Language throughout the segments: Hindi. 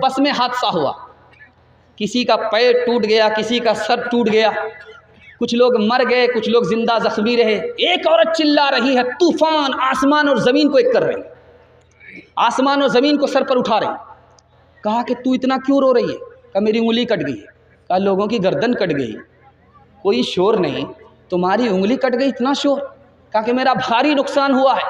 बस में हादसा हुआ, किसी का पैर टूट गया, किसी का सर टूट गया, कुछ लोग मर गए, कुछ लोग जिंदा जख्मी रहे। एक औरत चिल्ला रही है, तूफान आसमान और ज़मीन को एक कर रही, आसमान और ज़मीन को सर पर उठा रही। कहा कि तू इतना क्यों रो रही है? कहा मेरी उंगली कट गई। कहा लोगों की गर्दन कट गई, कोई शोर नहीं, तुम्हारी उंगली कट गई, इतना शोर? कहा कि मेरा भारी नुकसान हुआ है,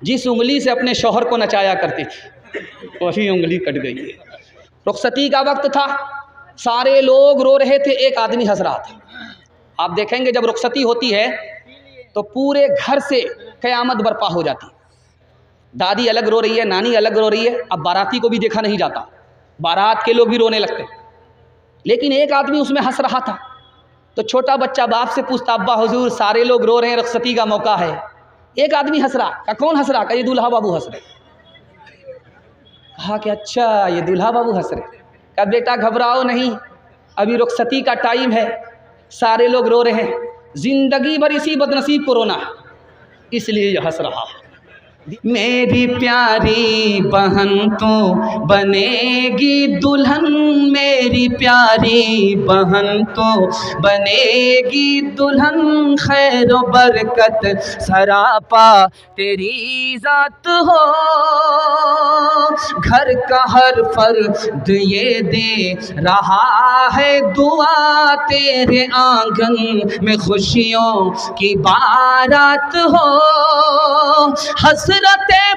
जिस उंगली से अपने शौहर को नचाया करती थी वही उंगली कट गई है। रुखसती का वक्त था, सारे लोग रो रहे थे, एक आदमी हंस रहा था। आप देखेंगे जब रुखसती होती है तो पूरे घर से क़यामत बर्पा हो जाती। दादी अलग रो रही है, नानी अलग रो रही है, अब बाराती को भी देखा नहीं जाता, बारात के लोग भी रोने लगते। लेकिन एक आदमी उसमें हंस रहा था, तो छोटा बच्चा बाप से पूछता, अब्बा हुजूर सारे लोग रो रहे हैं, रुखसती का मौका है, एक आदमी हंस रहा। कहा कौन हंस रहा? कहा ये दूल्हा बाबू हंस रहे। कहा कि अच्छा ये दूल्हा बाबू हंस रहे। कहा बेटा घबराओ नहीं, अभी रुखसती का टाइम है, सारे लोग रो रहे हैं, जिंदगी भर इसी बदनसीब को रोना है, इसलिए ये हंस रहा है। मेरी प्यारी बहन तो बनेगी दुल्हन, मेरी प्यारी बहन तो बनेगी दुल्हन, खैर बरकत सरापा तेरी जात हो, घर का हर फर्द ये दे रहा है दुआ, तेरे आंगन में खुशियों की बारात हो, हसरत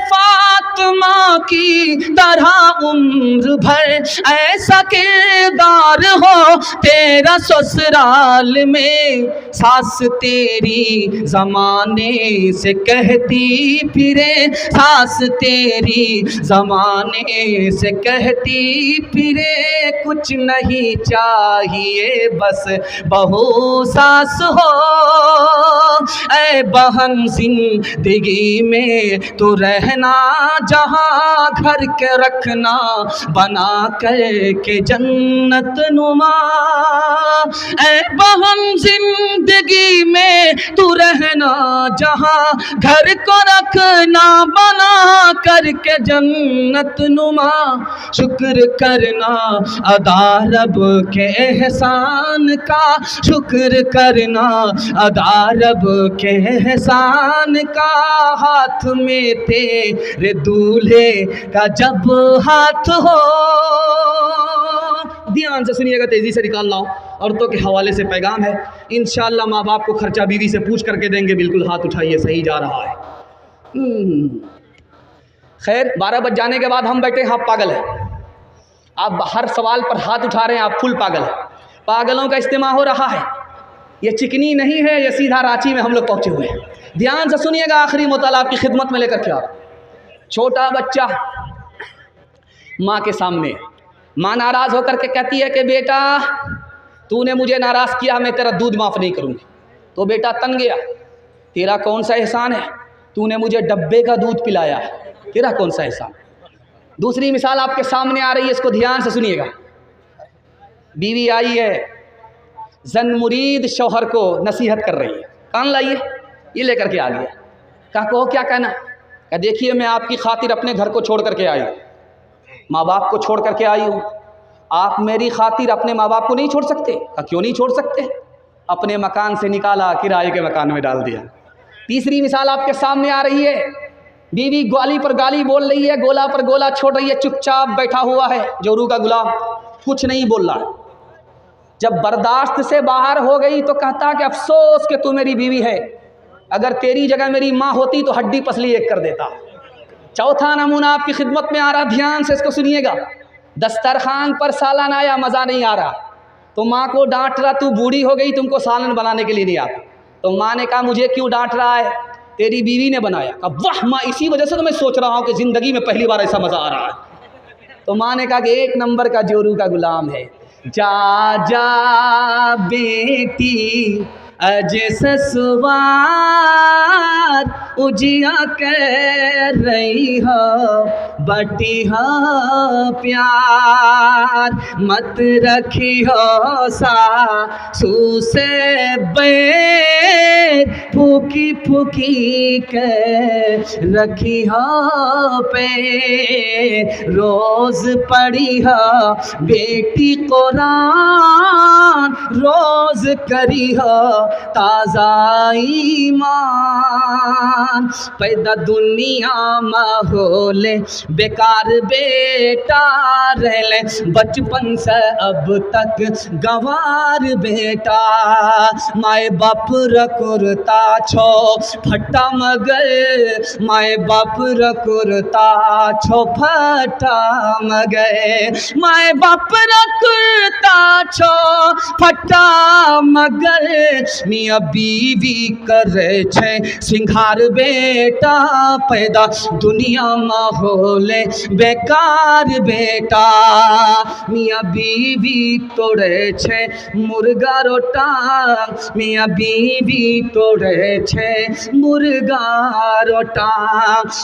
फातिमा की तरह उम्र भर ऐसा किरदार हो, तेरा ससुराल में सास तेरी जमाने से कहती फिरे, सास तेरी जमाने से कहती फिरे, कुछ नहीं चाहिए बस बहू सास हो, ऐ बहन जिंदगी में तो रहना जहाँ, घर के रखना बना कर के जन्नत नुमा, ऐ बहन जिंदगी में तू रहना जहाँ, घर को रखना बना कर के जन्नत नुमा, शुक्र करना अदा रब के एहसान का, शुक्र करना अदा रब के एहसान का, हाथ में तेरे दूल्हे का जब हाथ हो। ध्यान से सुनिएगा, तेजी से निकाल लाओ, औरतों के हवाले से पैगाम है, इंशाअल्लाह माँ बाप को खर्चा बीवी से पूछ करके देंगे, बिल्कुल हाथ उठाइए, सही जा रहा है। खैर 12 बज जाने के बाद हम बैठे, आप पागल है, आप हर सवाल पर हाथ उठा रहे हैं, आप फुल पागल है, पागलों का इस्तेमाल हो रहा है, ये चिकनी नहीं है, ये सीधा रांची में हम लोग पहुँचे हुए हैं। ध्यान से सुनिएगा, आखिरी मुताला आपकी खिदमत में लेकर के आ रहा हूं। छोटा बच्चा माँ के सामने, माँ नाराज़ होकर के कहती है कि बेटा तूने मुझे नाराज़ किया, मैं तेरा दूध माफ़ नहीं करूँगी। तो बेटा तन गया, तेरा कौन सा एहसान है, तूने मुझे डब्बे का दूध पिलाया है, तेरा कौन सा एहसान। दूसरी मिसाल आपके सामने आ रही है, इसको ध्यान से सुनिएगा। बीवी आई है, जन मुरीद शौहर को नसीहत कर रही है, कान लाइए, ये लेकर के आ गया। कहा कहो क्या कहना? कहा देखिए मैं आपकी खातिर अपने घर को छोड़ करके आई हूँ, माँ बाप को छोड़ करके आई हूँ, आप मेरी खातिर अपने माँ बाप को नहीं छोड़ सकते? कहा क्यों नहीं छोड़ सकते? अपने मकान से निकाला, किराए के मकान में डाल दिया। तीसरी मिसाल आपके सामने आ रही है, बीवी गाली पर गाली बोल रही है, गोला पर गोला छोड़ रही है, चुपचाप बैठा हुआ है जोरू का गुलाम, कुछ नहीं बोल रहा। जब बर्दाश्त से बाहर हो गई तो कहता कि अफसोस कि तू मेरी बीवी है, अगर तेरी जगह मेरी माँ होती तो हड्डी पसली एक कर देता। चौथा नमूना आपकी खिदमत में आ रहा, ध्यान से इसको सुनिएगा। दस्तरखान पर सालन आया, मज़ा नहीं आ रहा, तो माँ को डांट रहा, तू बूढ़ी हो गई, तुमको सालन बनाने के लिए नहीं आता। तो माँ ने कहा मुझे क्यों डांट रहा है, तेरी बीवी ने बनाया। कहा वाह माँ, इसी वजह से तो मैं सोच रहा हूँ कि ज़िंदगी में पहली बार ऐसा मज़ा आ रहा है। तो माँ ने कहा कि एक नंबर का जोरू का गुलाम है, जा जा बेटी अज ससुराल उजिया कर रही हो, बटी हो प्यार, मत रखी हो सासू से बैर, फूकी फूकी के रखी हो पे, रोज पढ़ी हो बेटी कुरान, रोज करी हो ताज़ा ईमान, पैदा दुनिया माहौल बेकार बेटा रहले, बचपन से अब तक गंवार बेटा, माए बाप रकुरता छो फटा मगर, माए बाप रकुरता छो फटा मगर, माए बाप रकुरता छो फटा मगर, मियाँ बीवी करे छे सिंगार बेटा, पैदा दुनिया माहौल बेकार बेटा, मियाँ बीवी तोड़े छे मुर्गा रोटा, मियाँ बीवी तोड़े छे मुर्गा रोटा,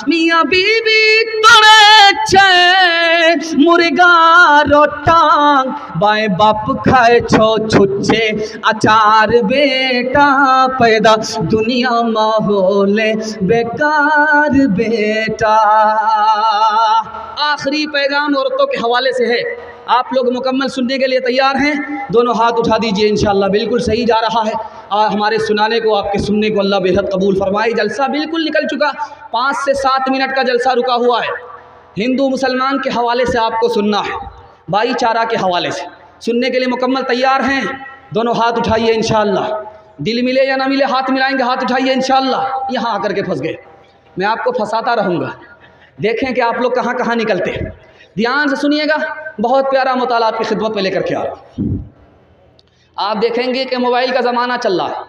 मियाँ बीवी तोड़े छे मुर्गा रोटा, बाएं बाप खाए छो छुच्छे अचार बेटा, पैदा दुनिया माहौल बेकार बेटा। आखिरी पैगाम औरतों के हवाले से है, आप लोग मुकम्मल सुनने के लिए तैयार हैं? दोनों हाथ उठा दीजिए, इंशाअल्लाह बिल्कुल सही जा रहा है। हमारे सुनाने को, आपके सुनने को अल्लाह बेहद कबूल फरमाए। जलसा बिल्कुल निकल चुका, 5 से 7 मिनट का जलसा रुका हुआ है। हिंदू मुसलमान के हवाले से आपको सुनना है, भाईचारा के हवाले से सुनने के लिए मुकम्मल तैयार हैं? दोनों हाथ उठाइए इंशाअल्लाह, दिल मिले या ना मिले हाथ मिलाएंगे, हाथ उठाइए इंशाअल्लाह। यहाँ आकर के फंस गए, मैं आपको फंसाता रहूँगा, देखें कि आप लोग कहाँ कहाँ निकलते हैं। ध्यान से सुनिएगा, बहुत प्यारा मुताला आपकी खिदमत में लेकर के आ रहा हूँ। आप देखेंगे कि मोबाइल का ज़माना चल रहा है,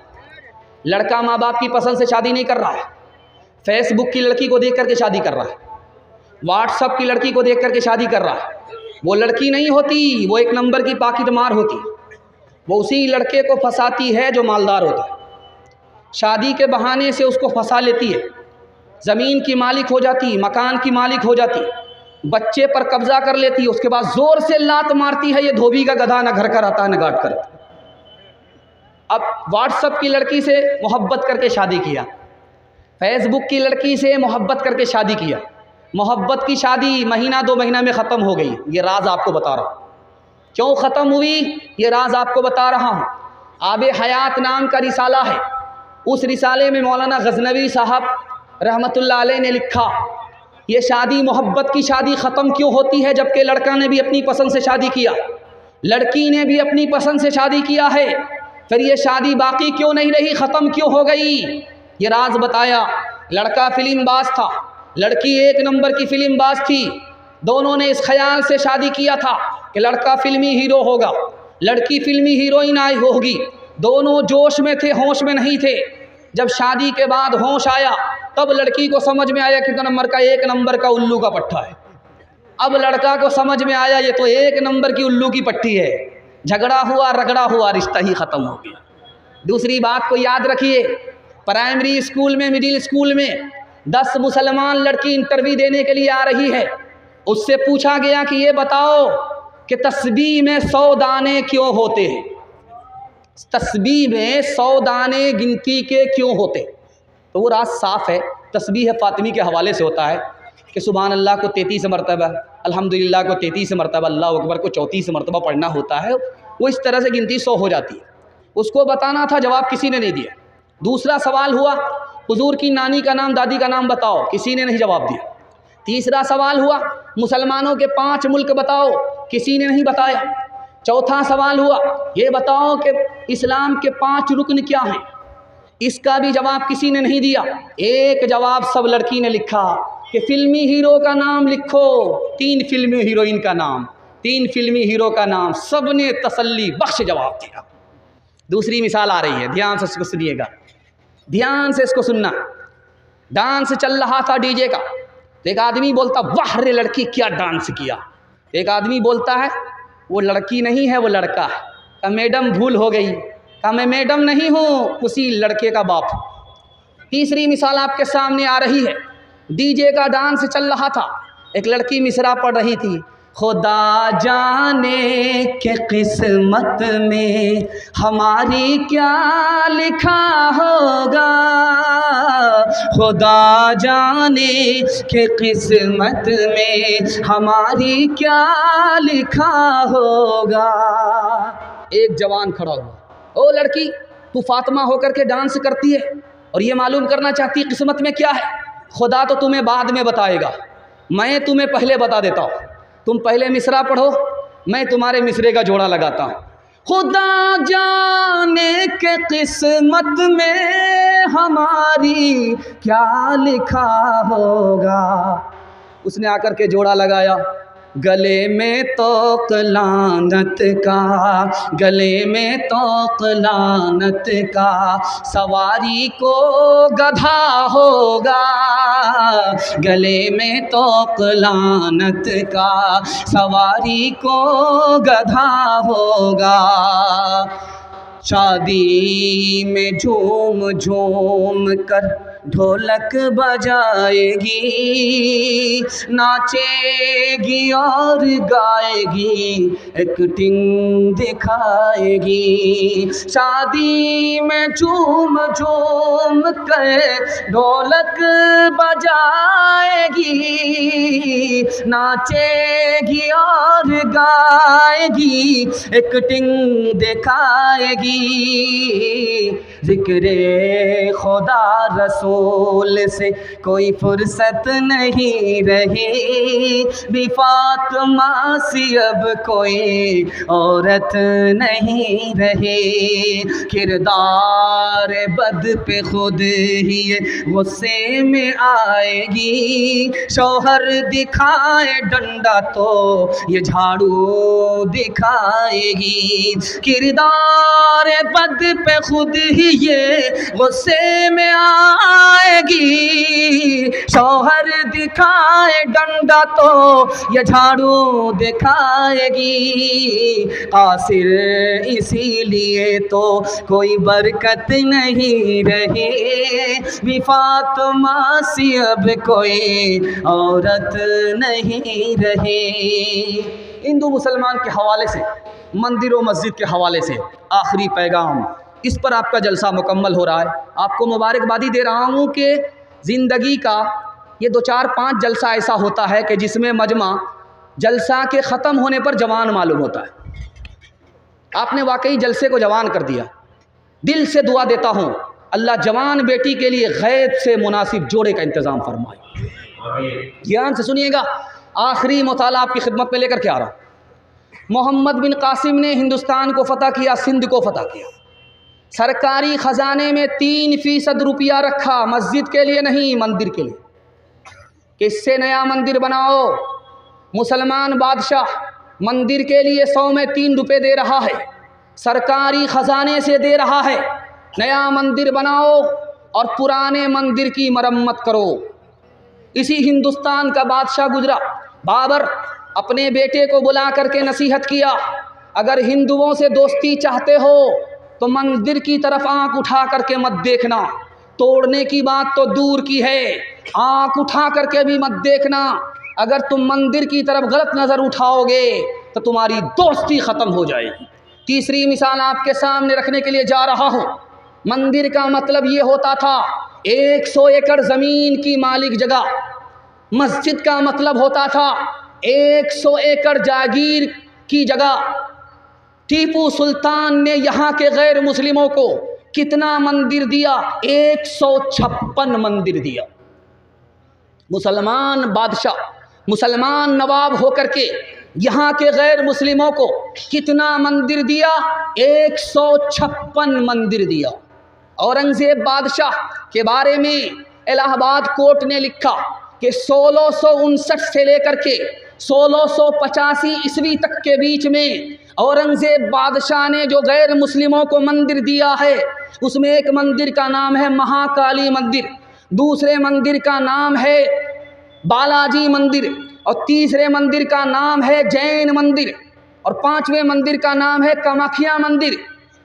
लड़का माँ बाप की पसंद से शादी नहीं कर रहा है, फेसबुक की लड़की को देख करके शादी कर रहा है, व्हाट्सअप की लड़की को देख करके शादी कर रहा है। वो लड़की नहीं होती, वो एक नंबर की पाकिट मार होती, वो उसी लड़के को फंसाती है जो मालदार होता है। शादी के बहाने से उसको फंसा लेती है, ज़मीन की मालिक हो जाती, मकान की मालिक हो जाती, बच्चे पर कब्जा कर लेती है, उसके बाद ज़ोर से लात मारती है, ये धोबी का गधा, न घर का रहता न गाट कर। अब व्हाट्सअप की लड़की से मोहब्बत करके शादी किया, फेसबुक की लड़की से मोहब्बत करके शादी किया, मोहब्बत की शादी महीना 2 महीना में ख़त्म हो गई। ये राज आपको बता रहा हूँ, क्यों ख़त्म हुई ये राज आपको बता रहा हूँ। आबे हयात नाम का रिसाला है, उस रिसाले में मौलाना गज़नवी साहब रहमतुल्लाह अलैह ने लिखा, ये शादी मोहब्बत की शादी ख़त्म क्यों होती है, जबकि लड़का ने भी अपनी पसंद से शादी किया, लड़की ने भी अपनी पसंद से शादी किया है, फिर ये शादी बाकी क्यों नहीं रही, ख़त्म क्यों हो गई? ये राज बताया। लड़का फिल्म बाज था, लड़की 1 नंबर की फिल्म बाज थी, दोनों ने इस ख्याल से शादी किया था कि लड़का फिल्मी हीरो होगा, लड़की फिल्मी हीरोइन आई होगी, दोनों जोश में थे, होश में नहीं थे। जब शादी के बाद होश आया तब लड़की को समझ में आया कि 1 नंबर का उल्लू का पट्टा है। अब लड़का को समझ में आया ये तो 1 नंबर की उल्लू की पट्टी है, झगड़ा हुआ, रगड़ा हुआ, रिश्ता ही ख़त्म हो गया। दूसरी बात को याद रखिए, प्राइमरी स्कूल में, मिडिल स्कूल में 10 मुसलमान लड़की इंटरव्यू देने के लिए आ रही है, उससे पूछा गया कि ये बताओ कि तस्बीह में 100 दाने क्यों होते हैं, तस्बीह में 100 दाने गिनती के क्यों होते? तो वो राज साफ़ है, तस्बीह फ़ातिमी के हवाले से होता है कि सुबहान अल्लाह को 33 मरतबा, अल्हम्दुलिल्लाह को 33 मरतबा, अल्लाह अकबर को 34 मरतबा पढ़ना होता है। वो इस तरह से गिनती 100 हो जाती है। उसको बताना था, जवाब किसी ने नहीं दिया। दूसरा सवाल हुआ, हुजूर की नानी का नाम, दादी का नाम बताओ, किसी ने नहीं जवाब दिया। तीसरा सवाल हुआ, मुसलमानों के 5 मुल्क बताओ, किसी ने नहीं बताया। चौथा सवाल हुआ, ये बताओ कि इस्लाम के 5 रुकन क्या हैं, इसका भी जवाब किसी ने नहीं दिया। एक जवाब सब लड़की ने लिखा कि फिल्मी हीरो का नाम लिखो, 3 फिल्मी हीरोइन का नाम, 3 फिल्मी हीरो का नाम, सब ने तसल्ली बख्श जवाब दिया। दूसरी मिसाल आ रही है, ध्यान से इसको सुनिएगा, ध्यान से इसको सुनना। डांस चल रहा था डीजे का, एक आदमी बोलता वाह रे लड़की क्या डांस किया, एक आदमी बोलता है वो लड़की नहीं है वो लड़का है। कहा मैडम भूल हो गई, कहा मैं मैडम नहीं हूँ, उसी लड़के का बाप। तीसरी मिसाल आपके सामने आ रही है, डीजे का डांस चल रहा था, एक लड़की मिसरा पढ़ रही थी, खुदा जाने के किस्मत में हमारी क्या लिखा होगा, खुदा जाने के किस्मत में हमारी क्या लिखा होगा। एक जवान खड़ा हुआ, ओ लड़की, तू फातिमा होकर के डांस करती है और ये मालूम करना चाहती है किस्मत में क्या है। खुदा तो तुम्हें बाद में बताएगा, मैं तुम्हें पहले बता देता हूँ। तुम पहले मिसरा पढ़ो, मैं तुम्हारे मिसरे का जोड़ा लगाता हूँ। खुदा जाने के किस्मत में हमारी क्या लिखा होगा। उसने आकर के जोड़ा लगाया, गले में तोक लानत का, गले में तोक लानत का, सवारी को गधा होगा, गले में तोक लानत का, सवारी को गधा होगा। शादी में झूम झूम कर ढोलक बजाएगी, नाचेगी और गाएगी, एक्टिंग दिखाएगी। शादी में झूम झूम कर ढोलक बजाएगी, नाचेगी और गाएगी, एक्टिंग दिखाएगी। ज़िक्रे खुदा रसूल से कोई फुर्सत नहीं रही, भी फातिमा सी अब कोई औरत नहीं रही। किरदार बद पे खुद ही गुस्से में आएगी, शौहर दिखाए डंडा तो ये झाड़ू दिखाएगी। किरदार बद पे खुद ही ये गुस्से में आएगी, शौहर दिखाए डंडा तो ये झाड़ू दिखाएगी। कासिर इसीलिए तो कोई बरकत नहीं रही, भी फातिमा सी अब कोई औरत नहीं रही। हिंदू मुसलमान के हवाले से, मंदिर व मस्जिद के हवाले से आखिरी पैगाम, इस पर आपका जलसा मुकम्मल हो रहा है। आपको मुबारकबादी दे रहा हूँ कि ज़िंदगी का ये 2-4-5 जलसा ऐसा होता है कि जिसमें मजमा जलसा के ख़त्म होने पर जवान मालूम होता है। आपने वाकई जलसे को जवान कर दिया। दिल से दुआ देता हूँ, अल्लाह जवान बेटी के लिए गैब से मुनासिब जोड़े का इंतज़ाम फरमाए। ध्यान से सुनिएगा, आखिरी मुताला आपकी खिदमत में लेकर के आ रहा हूँ। मोहम्मद बिन कासिम ने हिंदुस्तान को फ़तह किया, सिंध को फ़तह किया। सरकारी ख़जाने में 3% रुपया रखा, मस्जिद के लिए नहीं, मंदिर के लिए, कि इससे नया मंदिर बनाओ। मुसलमान बादशाह मंदिर के लिए 100 में 3 रुपये दे रहा है, सरकारी ख़जाने से दे रहा है। नया मंदिर बनाओ और पुराने मंदिर की मरम्मत करो। इसी हिंदुस्तान का बादशाह गुजरा, बाबर, अपने बेटे को बुला करके नसीहत किया, अगर हिंदुओं से दोस्ती चाहते हो तो मंदिर की तरफ आंख उठा करके मत देखना। तोड़ने की बात तो दूर की है, आंख उठा करके भी मत देखना। अगर तुम मंदिर की तरफ गलत नज़र उठाओगे तो तुम्हारी दोस्ती ख़त्म हो जाएगी। तीसरी मिसाल आपके सामने रखने के लिए जा रहा हूँ। मंदिर का मतलब ये होता था 100 एकड़ ज़मीन की मालिक जगह। मस्जिद का मतलब होता था 100 एकड़ जागीर की जगह। टीपू सुल्तान ने यहाँ के गैर मुस्लिमों को कितना मंदिर दिया? 156 मंदिर दिया। मुसलमान बादशाह, मुसलमान नवाब होकर के यहाँ के गैर मुस्लिमों को कितना मंदिर दिया? 156 मंदिर दिया। औरंगज़ेब बादशाह के बारे में इलाहाबाद कोर्ट ने लिखा कि 1659 से लेकर के 1685 ईस्वी तक के बीच में औरंगज़ेब बादशाह ने जो गैर मुस्लिमों को मंदिर दिया है, उसमें एक मंदिर का नाम है महाकाली मंदिर, दूसरे मंदिर का नाम है बालाजी मंदिर, और तीसरे मंदिर का नाम है जैन मंदिर, और पांचवें मंदिर का नाम है कामाख्या मंदिर।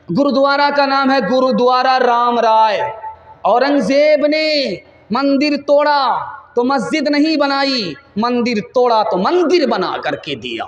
गुरुद्वारा का नाम है गुरुद्वारा राम राय। औरंगज़ेब ने मंदिर तोड़ा तो मस्जिद नहीं बनाई, मंदिर तोड़ा तो मंदिर बना करके दिया।